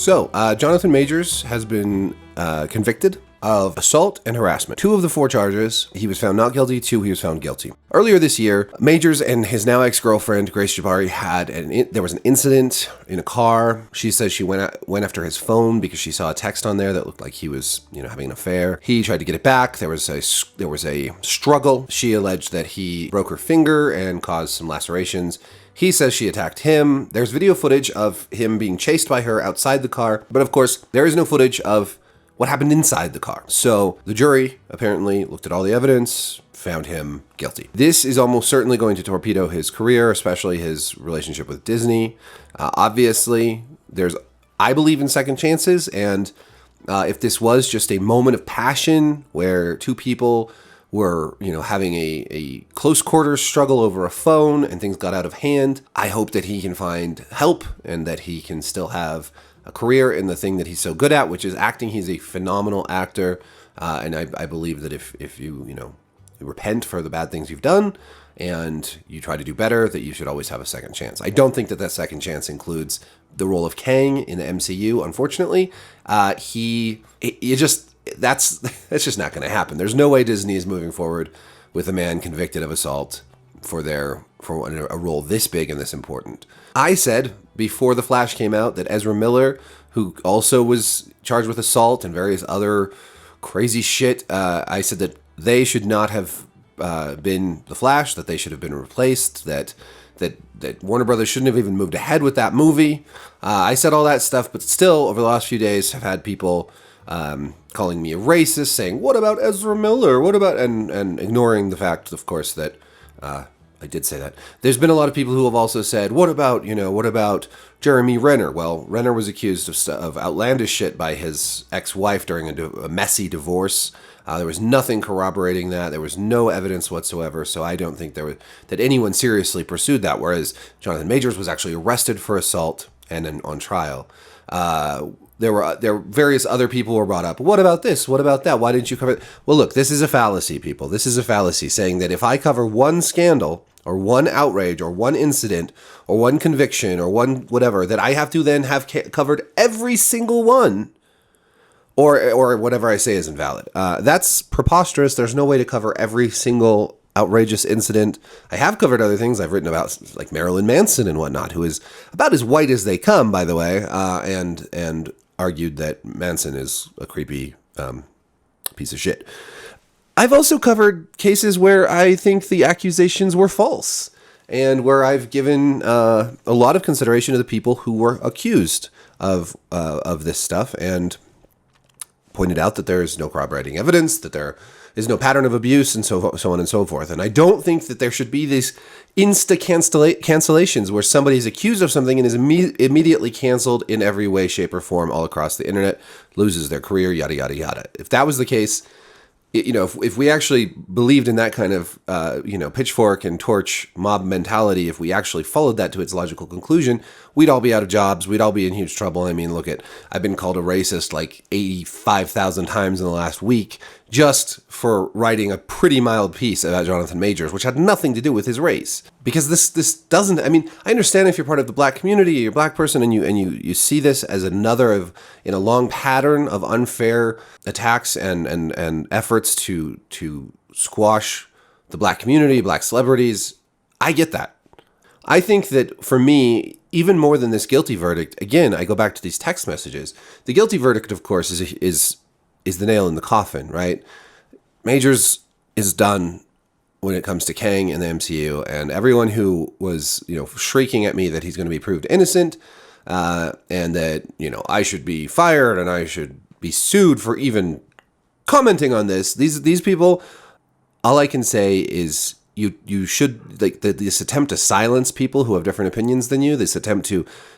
So, Jonathan Majors has been convicted of assault and harassment. 2 of the 4 charges, he was found not guilty, 2 he was found guilty. Earlier this year, Majors and his now ex-girlfriend, Grace Jabbari, there was an incident in a car. She says she went after his phone because she saw a text on there that looked like he was, having an affair. He tried to get it back. There was a struggle. She alleged that he broke her finger and caused some lacerations. He says she attacked him. There's video footage of him being chased by her outside the car, but of course, there is no footage of what happened inside the car. So the jury apparently looked at all the evidence, found him guilty. This is almost certainly going to torpedo his career, especially his relationship with Disney. Obviously, I believe in second chances, and if this was just a moment of passion where 2 people were, having a close quarters struggle over a phone and things got out of hand, I hope that he can find help and that he can still have a career in the thing that he's so good at, which is acting. He's a phenomenal actor, and I believe that if you repent for the bad things you've done and you try to do better, that you should always have a second chance. I don't think that second chance includes the role of Kang in the MCU. Unfortunately, that's just not going to happen. There's no way Disney is moving forward with a man convicted of assault for a role this big and this important. I said before The Flash came out that Ezra Miller, who also was charged with assault and various other crazy shit, I said that they should not have been The Flash, that they should have been replaced, that Warner Brothers shouldn't have even moved ahead with that movie. I said all that stuff, but still, over the last few days, I've had people calling me a racist, saying, "What about Ezra Miller? What about..." and ignoring the fact, of course, that I did say that. There's been a lot of people who have also said, what about Jeremy Renner? Well, Renner was accused of outlandish shit by his ex-wife during a messy divorce. There was nothing corroborating that. There was no evidence whatsoever, so I don't think that anyone seriously pursued that, whereas Jonathan Majors was actually arrested for assault and then on trial. There were various other people were brought up. What about this? What about that? Why didn't you cover it? Well, look, this is a fallacy, people. This is a fallacy, saying that if I cover one scandal or one outrage or one incident or one conviction or one whatever, that I have to then have covered every single one, or whatever I say is invalid. That's preposterous. There's no way to cover every single outrageous incident. I have covered other things. I've written about like Marilyn Manson and whatnot, who is about as white as they come, by the way, and argued that Manson is a creepy piece of shit. I've also covered cases where I think the accusations were false and where I've given a lot of consideration to the people who were accused of this stuff and pointed out that there is no corroborating evidence, that there is no pattern of abuse, and so on and so forth. And I don't think that there should be these cancellations where somebody is accused of something and is immediately canceled in every way, shape, or form all across the internet, loses their career, yada, yada, yada. If that was the case, if we actually believed in that kind of, pitchfork and torch mob mentality, if we actually followed that to its logical conclusion, we'd all be out of jobs. We'd all be in huge trouble. I mean, I've been called a racist like 85,000 times in the last week just for writing a pretty mild piece about Jonathan Majors, which had nothing to do with his race. Because this doesn't, I understand if you're part of the black community, you're a black person, and you see this as another in a long pattern of unfair attacks and efforts to squash the black community, black celebrities. I get that. I think that for me, even more than this guilty verdict, again, I go back to these text messages. The guilty verdict, of course, is the nail in the coffin, right? Majors is done when it comes to Kang and the MCU, and everyone who was, shrieking at me that he's going to be proved innocent, and that, I should be fired and I should be sued for even commenting on this. These people, all I can say is you should, like, this attempt to silence people who have different opinions than you, this attempt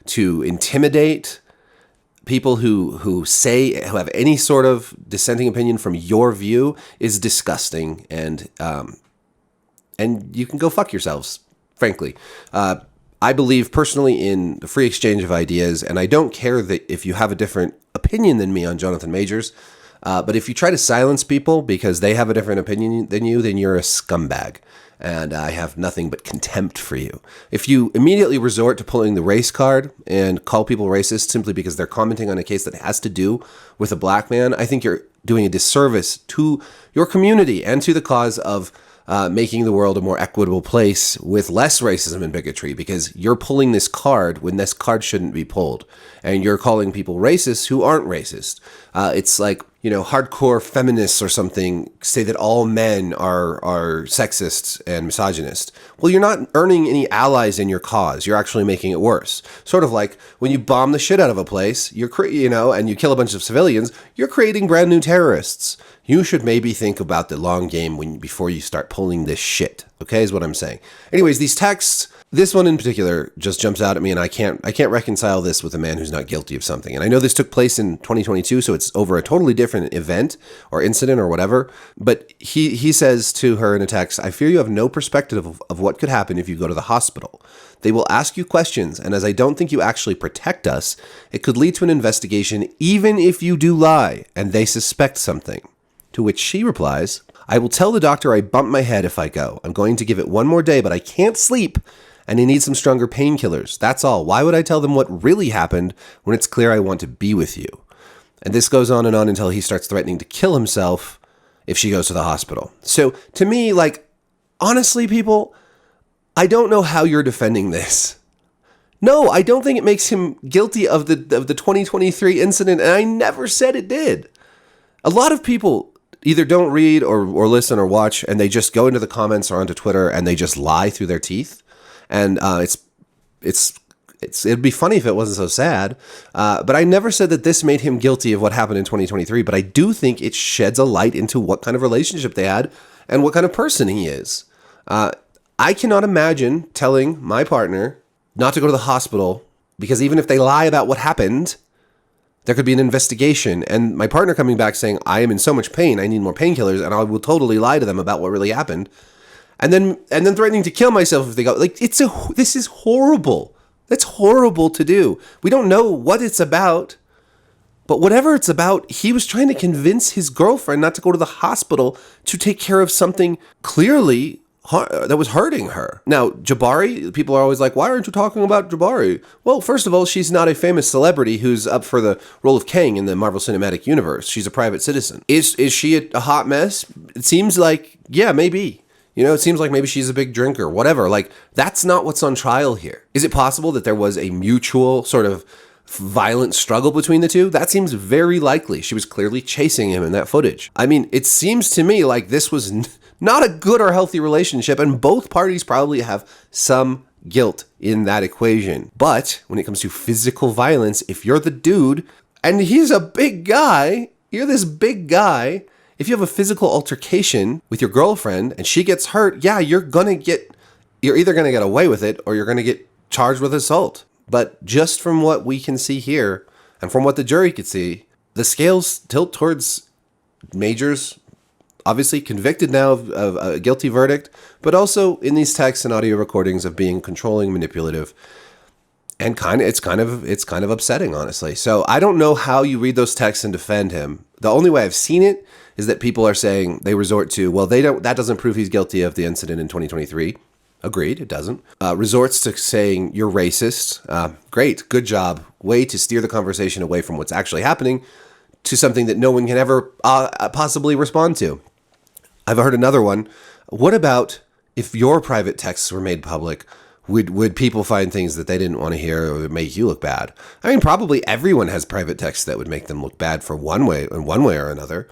to intimidate people who have any sort of dissenting opinion from your view is disgusting, and you can go fuck yourselves, frankly. I believe personally in the free exchange of ideas, and I don't care that if you have a different opinion than me on Jonathan Majors. But if you try to silence people because they have a different opinion than you, then you're a scumbag. And I have nothing but contempt for you. If you immediately resort to pulling the race card and call people racist simply because they're commenting on a case that has to do with a black man, I think you're doing a disservice to your community and to the cause of making the world a more equitable place with less racism and bigotry, because you're pulling this card when this card shouldn't be pulled. And you're calling people racist who aren't racist. It's like, hardcore feminists or something say that all men are sexist and misogynist. Well, you're not earning any allies in your cause. You're actually making it worse. Sort of like when you bomb the shit out of a place, and you kill a bunch of civilians, you're creating brand new terrorists. You should maybe think about the long game before you start pulling this shit. Okay, is what I'm saying. Anyways, these texts, this one in particular just jumps out at me, and I can't reconcile this with a man who's not guilty of something. And I know this took place in 2022, so it's over a totally different event or incident or whatever. But he says to her in a text, "I fear you have no perspective of what could happen if you go to the hospital. They will ask you questions, and as I don't think you actually protect us, it could lead to an investigation even if you do lie and they suspect something." To which she replies, "I will tell the doctor I bumped my head if I go. I'm going to give it one more day, but I can't sleep, and I need some stronger painkillers. That's all. Why would I tell them what really happened when it's clear I want to be with you?" And this goes on and on until he starts threatening to kill himself if she goes to the hospital. So to me, honestly, people, I don't know how you're defending this. No, I don't think it makes him guilty of the 2023 incident, and I never said it did. A lot of people either don't read or listen or watch, and they just go into the comments or onto Twitter and they just lie through their teeth. And it'd be funny if it wasn't so sad. But I never said that this made him guilty of what happened in 2023. But I do think it sheds a light into what kind of relationship they had and what kind of person he is. I cannot imagine telling my partner not to go to the hospital, because even if they lie about what happened, there could be an investigation, and my partner coming back saying, "I am in so much pain, I need more painkillers," and I will totally lie to them about what really happened, and then threatening to kill myself if they go. This is horrible. That's horrible to do. We don't know what it's about, but whatever it's about, he was trying to convince his girlfriend not to go to the hospital to take care of something clearly that was hurting her. Now, Jabbari, people are always like, "Why aren't you talking about Jabbari?" Well, first of all, she's not a famous celebrity who's up for the role of Kang in the Marvel Cinematic Universe. She's a private citizen. Is she a hot mess? It seems like, yeah, maybe. It seems like maybe she's a big drinker, whatever. That's not what's on trial here. Is it possible that there was a mutual sort of violent struggle between the two? That seems very likely. She was clearly chasing him in that footage. I mean, it seems to me like this was not a good or healthy relationship, and both parties probably have some guilt in that equation. But when it comes to physical violence, if you're the dude, and he's a big guy, you're this big guy, if you have a physical altercation with your girlfriend and she gets hurt, yeah, you're either gonna get away with it or you're gonna get charged with assault. But just from what we can see here, and from what the jury could see, the scales tilt towards Majors, obviously convicted now of a guilty verdict, but also in these texts and audio recordings of being controlling, manipulative, and it's kind of upsetting, honestly. So I don't know how you read those texts and defend him. The only way I've seen it is that people are saying they resort to, well, that doesn't prove he's guilty of the incident in 2023. Agreed, it doesn't. Resorts to saying you're racist. Great, good job. Way to steer the conversation away from what's actually happening to something that no one can ever possibly respond to. I've heard another one. What about if your private texts were made public? Would people find things that they didn't want to hear or would make you look bad? I mean, probably everyone has private texts that would make them look bad in one way or another.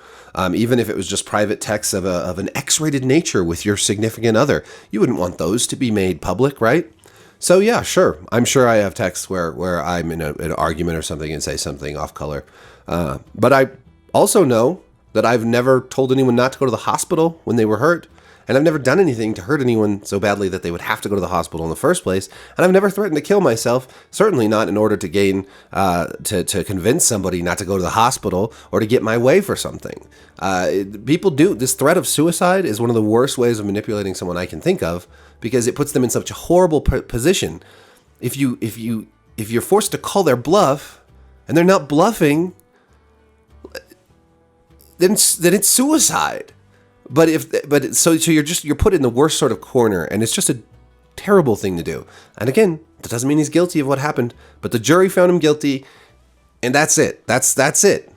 Even if it was just private texts of an X-rated nature with your significant other, you wouldn't want those to be made public, right? So yeah, sure. I'm sure I have texts where I'm in an argument or something and say something off color. But I also know that I've never told anyone not to go to the hospital when they were hurt. And I've never done anything to hurt anyone so badly that they would have to go to the hospital in the first place. And I've never threatened to kill myself, certainly not in order to gain, to convince somebody not to go to the hospital or to get my way for something. People do. This threat of suicide is one of the worst ways of manipulating someone I can think of, because it puts them in such a horrible position. If you're forced to call their bluff and they're not bluffing, then it's suicide. So you're put in the worst sort of corner, and it's just a terrible thing to do. And again, that doesn't mean he's guilty of what happened, but the jury found him guilty, and that's it. That's it.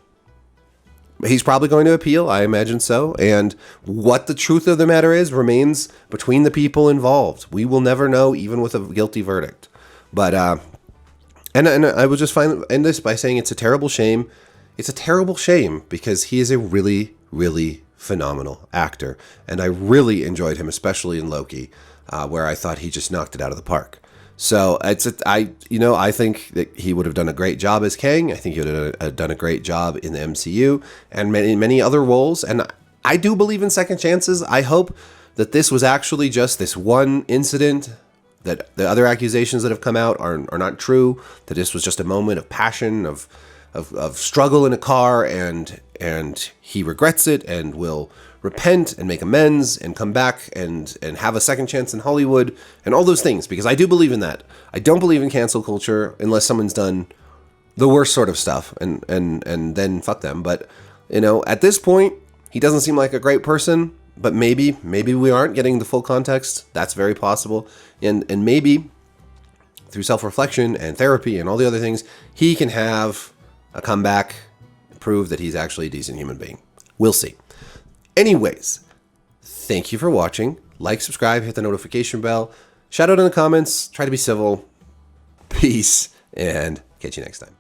He's probably going to appeal, I imagine so. And what the truth of the matter is remains between the people involved. We will never know, even with a guilty verdict. But and I will just end this by saying it's a terrible shame. It's a terrible shame because he is a really, really phenomenal actor, and I really enjoyed him, especially in Loki, where I thought he just knocked it out of the park. So I think that he would have done a great job as Kang. I think he would have done a great job in the MCU and many other roles. And I do believe in second chances. I hope that this was actually just this one incident, that the other accusations that have come out are not true, that this was just a moment of passion, of struggle in a car, and he regrets it and will repent and make amends and come back and have a second chance in Hollywood and all those things, because I do believe in that. I don't believe in cancel culture unless someone's done the worst sort of stuff, and then fuck them. But at this point, he doesn't seem like a great person, but maybe we aren't getting the full context. That's very possible. And maybe through self-reflection and therapy and all the other things, he can have a comeback, prove that he's actually a decent human being. We'll see. Anyways, thank you for watching. Like, subscribe, hit the notification bell. Shout out in the comments. Try to be civil. Peace, and catch you next time.